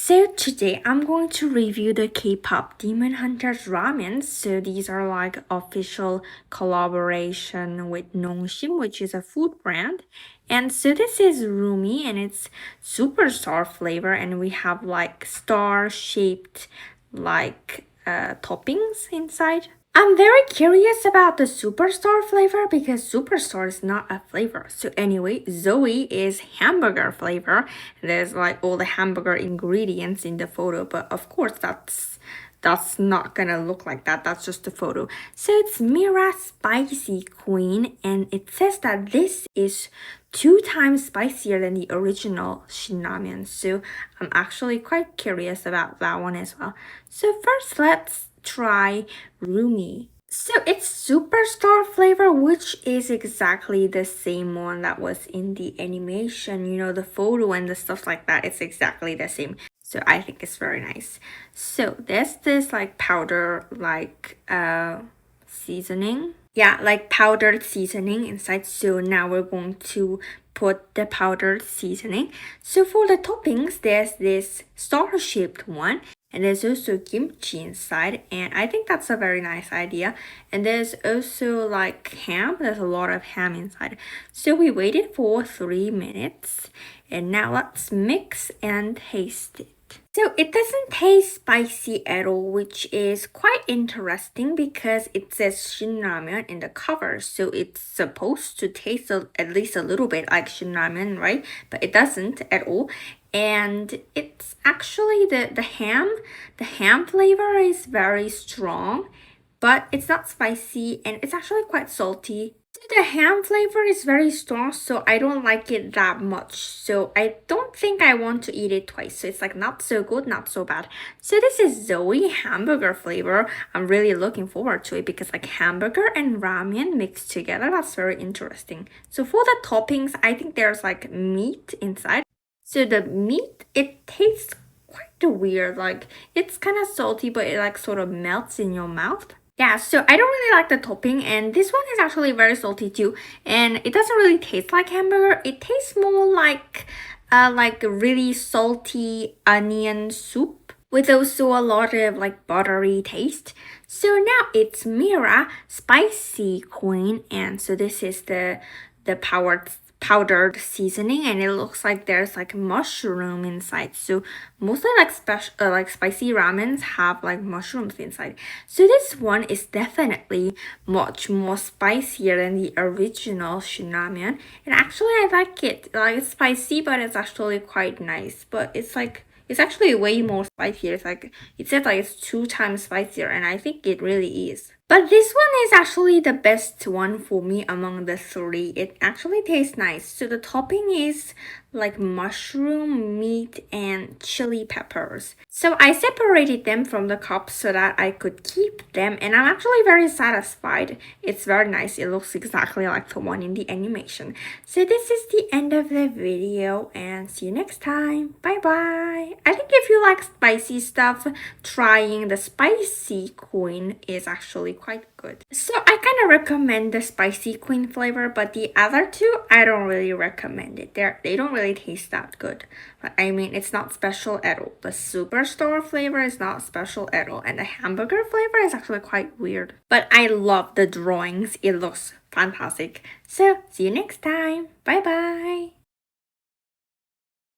So today I'm going to review the K-pop Demon Hunters ramen. So these are like official collaboration with Nongshim, which is a food brand. And so this is Rumi and it's superstar flavor, and we have like star-shaped like toppings inside. I'm very curious about the superstar flavor because superstar is not a flavor. So anyway, Zoey is hamburger flavor. There's like all the hamburger ingredients in the photo, but of course that's not gonna look like that. That's just a photo. So it's Mira Spicy Queen, and it says that this is 2 times spicier than the original Shinramen. So I'm actually quite curious about that one as well. So first let's try Rumi. So it's superstar flavor, which is exactly the same one that was in the animation, you know, the photo and the stuff like that. It's exactly the same. So I think it's very nice. So there's this like powder like seasoning. Yeah, like powdered seasoning inside. So now we're going to put the powdered seasoning. So for the toppings, there's this star-shaped one. And there's also kimchi inside, and I think that's a very nice idea. And there's also like ham. There's a lot of ham inside. So we waited for 3 minutes, and now let's mix and taste it. So it doesn't taste spicy at all, which is quite interesting because it says Shin Ramen in the cover. So it's supposed to taste at least a little bit like Shin Ramen, right? But it doesn't at all. And it's actually the ham flavor is very strong, but it's not spicy and it's actually quite salty. The ham flavor is very strong, so I don't like it that much. So I don't think I want to eat it twice. So it's like not so good, not so bad. So this is Zoey hamburger flavor. I'm really looking forward to it because like hamburger and ramen mixed together, that's very interesting. So for the toppings, I think there's like meat inside. So the meat, it tastes quite weird. Like it's kind of salty, but it like sort of melts in your mouth. Yeah, so I don't really like the topping, and this one is actually very salty too. And it doesn't really taste like hamburger. It tastes more like really salty onion soup with also a lot of like buttery taste. So now it's Mira Spicy Queen, and so this is the powdered seasoning, and it looks like there's like mushroom inside. So mostly like spicy ramens have like mushrooms inside. So this one is definitely much more spicier than the original Shin Ramen. And actually I like it. Like it's spicy, but it's actually quite nice. But it's actually way more spicier. It's like it said like it's 2 times spicier, and I think it really is. But this one is actually the best one for me among the 3. It actually tastes nice. So the topping is like mushroom, meat, and chili peppers. So I separated them from the cup so that I could keep them, and I'm actually very satisfied. It's very nice. It looks exactly like the one in the animation. So this is the end of the video, and see you next time. Bye bye. I think if you like spicy stuff, trying the Spicy Queen is actually quite good. So I kind of recommend the Spicy Queen flavor, but the other 2 I don't really recommend it. They don't really taste that good. But I mean, it's not special at all. The superstar flavor is not special at all, and the hamburger flavor is actually quite weird. But I love the drawings. It looks fantastic. So see you next time. Bye bye.